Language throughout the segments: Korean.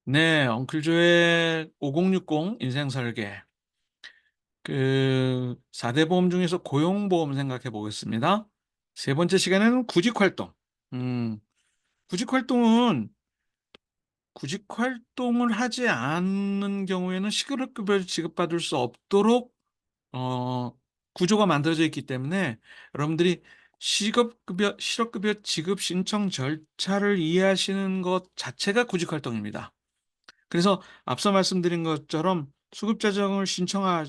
네, 엉클조의 5060 인생 설계. 4대 보험 중에서 고용보험 생각해 보겠습니다. 세 번째 시간에는 구직 활동. 음, 구직 활동은 구직 활동을 하지 않는 경우에는 시급급여를 지급받을 수 없도록 어, 구조가 만들어져 있기 때문에 여러분들이 실업급여 지급 신청 절차를 이해하시는 것 자체가 구직 활동입니다. 그래서 앞서 말씀드린 것처럼 수급자정을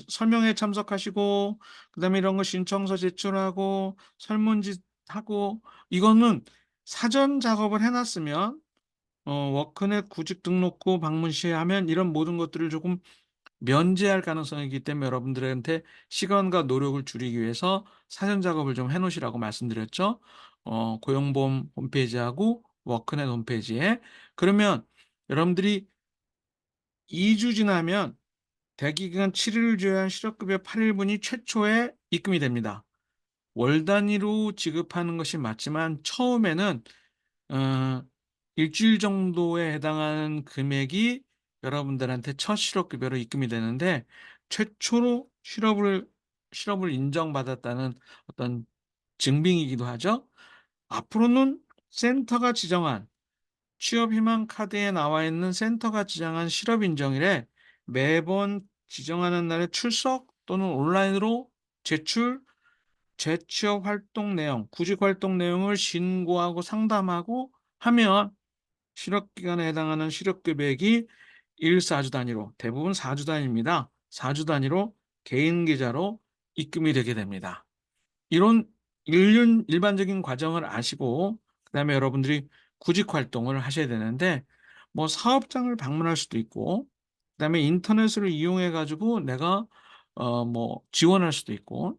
설명회에 참석하시고 그다음에 이런 거 신청서 제출하고 설문지 하고 이거는 사전 작업을 해 놨으면 워크넷 구직 등록부 방문 시하면 이런 모든 것들을 조금 면제할 가능성이 있기 때문에 여러분들한테 시간과 노력을 줄이기 위해서 사전 작업을 좀 해 놓으시라고 말씀드렸죠. 고용보험 홈페이지하고 워크넷 홈페이지에. 그러면 여러분들이 2주 지나면 대기 기간 7 일을 제외한 실업급여 8 일분이 최초에 입금이 됩니다. 월 단위로 지급하는 것이 맞지만 처음에는 어 주일 정도에 해당하는 금액이 여러분들한테 첫 실업급여로 입금이 되는데 최초로 실업을 인정받았다는 어떤 증빙이기도 하죠. 앞으로는 센터가 지정한 취업 희망 카드에 나와 있는 센터가 지정한 실업 인정일에 매번 지정하는 날에 출석 또는 온라인으로 제출, 재취업 활동 내용, 구직 활동 내용을 신고하고 상담하고 하면 실업 기간에 해당하는 실업 금액이 4주 단위로 대부분 4주 단위입니다. 4주 단위로 개인 계좌로 입금이 되게 됩니다. 이런 일반적인 과정을 아시고 그다음에 여러분들이 구직 활동을 하셔야 되는데 뭐 사업장을 방문할 수도 있고 그다음에 인터넷을 이용해 가지고 내가 뭐 지원할 수도 있고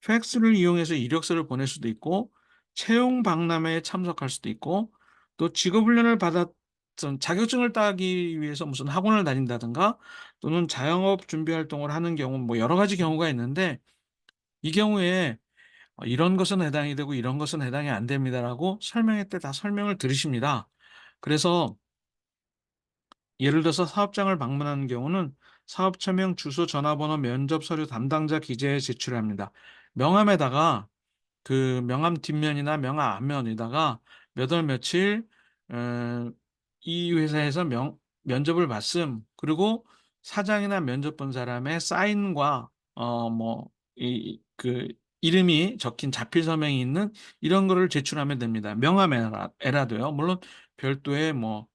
팩스를 이용해서 이력서를 보낼 수도 있고 채용 박람회에 참석할 수도 있고 또 직업 훈련을 받았던 자격증을 따기 위해서 무슨 학원을 다닌다든가 또는 자영업 준비 활동을 하는 경우 뭐 여러 가지 경우가 있는데 이 경우에 "이런 것은 해당이 되고 이런 것은 해당이 안 됩니다."라고 설명회 때 다 설명을 들으십니다. 그래서 예를 들어서 사업장을 방문하는 경우는 사업처명, 주소, 전화번호, 면접 서류 담당자 기재에 제출합니다. 명함에다가 그 명함 뒷면이나 명함 앞면에다가 몇 월 며칠 어 이 회사에서 면접을 봤음 그리고 사장이나 면접 본 사람의 사인과 뭐 이름이 적힌 자필 서명이 있는 이런 거를 제출하면 됩니다. 명함에라도요. 물론 별도의 뭐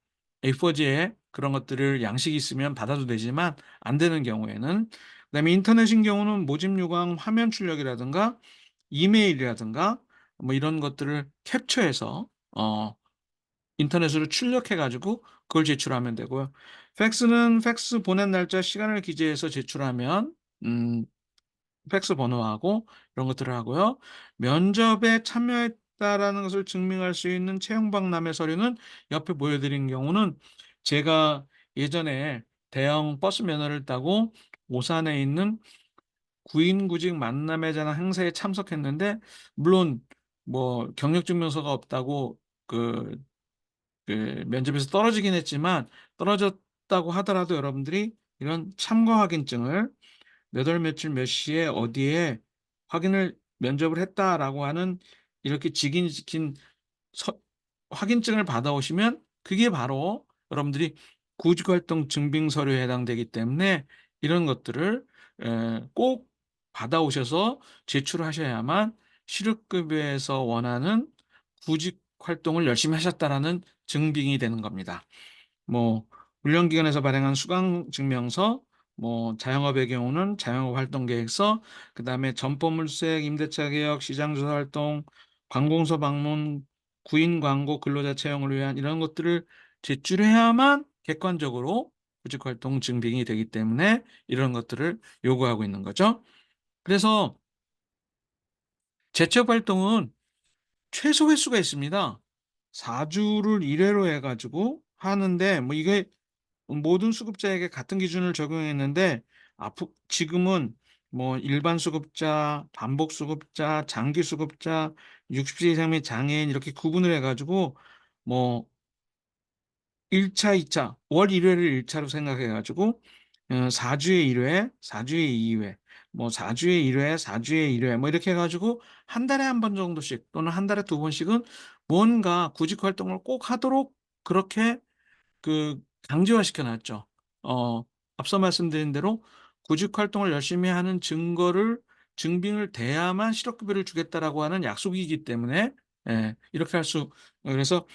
A4지에 그런 것들을 양식이 있으면 받아도 되지만 안 되는 경우에는 그다음에 인터넷인 경우는 모집 요강 화면 출력이라든가 이메일이라든가 뭐 이런 것들을 캡처해서 인터넷으로 출력해 가지고 그걸 제출하면 되고요. 팩스는 팩스 보낸 날짜 시간을 기재해서 제출하면 음 팩스 번호하고 이런 것들을 하고요. 면접에 참여했다라는 것을 증명할 수 있는 채용 박람회 서류는 옆에 보여 드린 경우는 제가 예전에 대형 버스 면허를 따고 오산에 있는 구인구직 만남에 관한 행사에 참석했는데 물론 뭐 경력 증명서가 없다고 그 면접에서 떨어지긴 했지만 떨어졌다고 하더라도 여러분들이 이런 참가 확인증을 몇 월 며칠 몇 시에 어디에 면접을 했다라고 하는 이렇게 직인이 찍힌 서 확인증을 받아오시면 그게 바로 여러분들이 구직활동 증빙 서류에 해당되기 때문에 이런 것들을 꼭 받아오셔서 제출하셔야만 실업급여에서 원하는 구직 활동을 열심히 하셨다라는 증빙이 되는 겁니다. 뭐 훈련기관에서 발행한 수강증명서, 뭐 자영업의 경우는 자영업 활동계획서, 그다음에 점포물색, 임대차 개혁, 시장조사 활동, 관공서 방문, 구인 광고, 근로자 채용을 위한 이런 것들을 제출해야만 객관적으로 구직활동 증빙이 되기 때문에 이런 것들을 요구하고 있는 거죠. 그래서 재취업 활동은 최소 횟수가 있습니다. 4 주를 1 회로 해 가지고 하는데 뭐 이게 모든 수급자에게 같은 기준을 적용했는데 지금은 뭐 일반 수급자, 반복 수급자, 장기 수급자, 60세 이상 및 장애인 이렇게 구분을 해 가지고 뭐 1 차, 2 차, 월 1 회를 1 차로 생각해 가지고 4 주에 1 회, 4 주에 2 회, 뭐 4 주에 1 회, 4 주에 1 회 뭐 이렇게 해 가지고 한 달에 한 번 정도씩 또는 한 달에 두 번씩은 뭔가 구직 활동을 꼭 하도록 그렇게 강제화시켜 놨죠. 어 앞서 말씀드린 대로 구직 활동을 열심히 하는 증빙을 대야만 실업급여를 주겠다라고 하는 약속이기 때문에 이렇게 할 수 그래서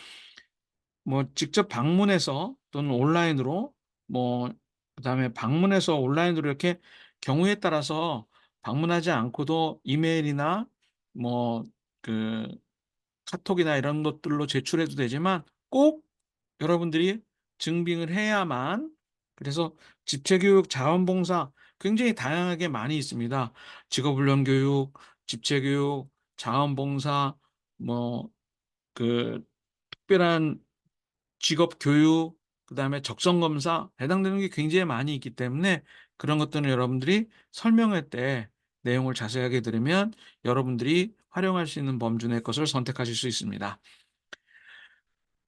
뭐 직접 방문해서 또는 온라인으로 뭐 그다음에 방문해서 온라인으로 이렇게 경우에 따라서 방문하지 않고도 이메일이나 뭐 그 카톡이나 이런 것들로 제출해도 되지만 꼭 여러분들이 증빙을 해야만 그래서 집체교육, 자원봉사 굉장히 다양하게 많이 있습니다. 직업훈련 교육, 집체교육, 자원봉사 뭐 특별한 직업 교육 그다음에 적성 검사 해당되는 게 굉장히 많이 있기 때문에 그런 것들은 여러분들이 설명회 때 내용을 자세하게 들으면 여러분들이 활용할 수 있는 범주 내 것을 선택하실 수 있습니다.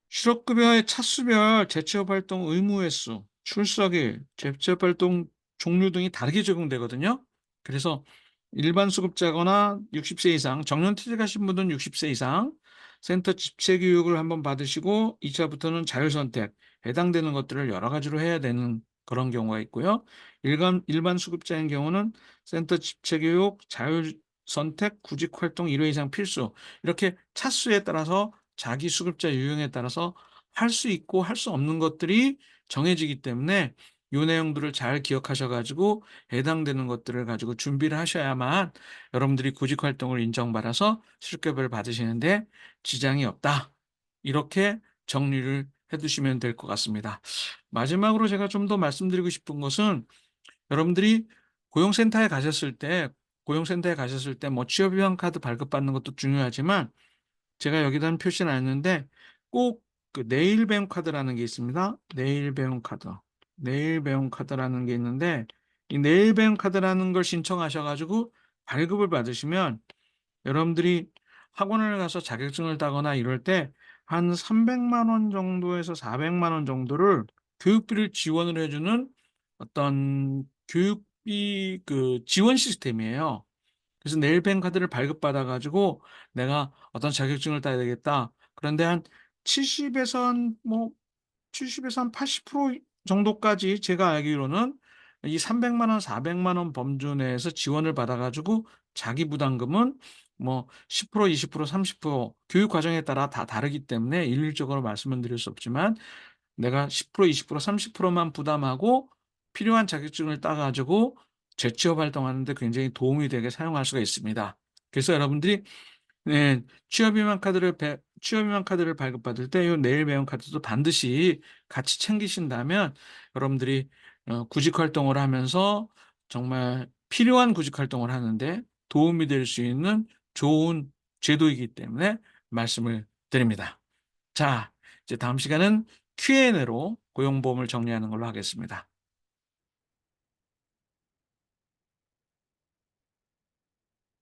실업급여의 차수별 재취업 활동 의무 횟수, 출석일, 재취업 활동 종류 등이 다르게 적용되거든요. 그래서 일반 수급자거나 60세 이상, 정년 퇴직하신 분들은 60세 이상, 센터 집체 교육을 한번 받으시고 2 차부터는 자율 선택, 해당되는 것들을 여러 가지로 해야 되는 그런 경우가 있고요. 일반 수급자인 경우는 센터 집체 교육, 자율 선택, 구직 활동 1회 이상 필수 이렇게 차수에 따라서 자기 수급자 유형에 따라서 할 수 있고 할 수 없는 것들이 정해지기 때문에 요 내용들을 잘 기억하셔 가지고 해당되는 것들을 가지고 준비를 하셔야만 여러분들이 구직 활동을 인정받아서 실업급여를 받으시는데 지장이 없다. 이렇게 정리를 해 두시면 될 것 같습니다. 마지막으로 제가 좀 더 말씀드리고 싶은 것은 여러분들이 고용센터에 가셨을 때 뭐 취업 휴학 카드 발급받는 것도 중요하지만 제가 여기다는 표시는 안 했는데 꼭 내일 배움 카드라는 게 있습니다. 내일 배움 카드. 내일 배움 카드라는 게 있는데 이 내일 배움 카드라는 걸 신청하셔 가지고 발급을 받으시면 여러분들이 학원을 가서 자격증을 따거나 이럴 때 한 300만 원 정도에서 400만 원 정도를 교육비를 지원을 해 주는 어떤 교육비 지원 시스템이에요. 그래서 네일펜 카드를 발급받아 가지고 '내가 어떤 자격증을 따야 되겠다.' 그런데 한 70에서 한 뭐 70에서 한 80% 정도까지 제가 알기로는 이 300만 원, 400만 원 범주 내에서 지원을 받아 가지고 자기 부담금은 뭐 10% 20% 30% 교육 과정에 따라 다 다르기 때문에 일률적으로 말씀은 드릴 수 없지만 내가 10% 20% 30%만 부담하고 필요한 자격증을 따 가지고 재취업 활동하는 데 굉장히 도움이 되게 사용할 수가 있습니다. 그래서 여러분들이 취업 희망 카드를 발급받을 때 요 내일 배움 카드도 반드시 같이 챙기신다면 여러분들이 구직 활동을 하면서 정말 필요한 구직 활동을 하는데 도움이 될 수 있는 좋은 제도이기 때문에 말씀을 드립니다. 자, 이제 다음 시간은 Q&A로 고용보험을 정리하는 걸로 하겠습니다.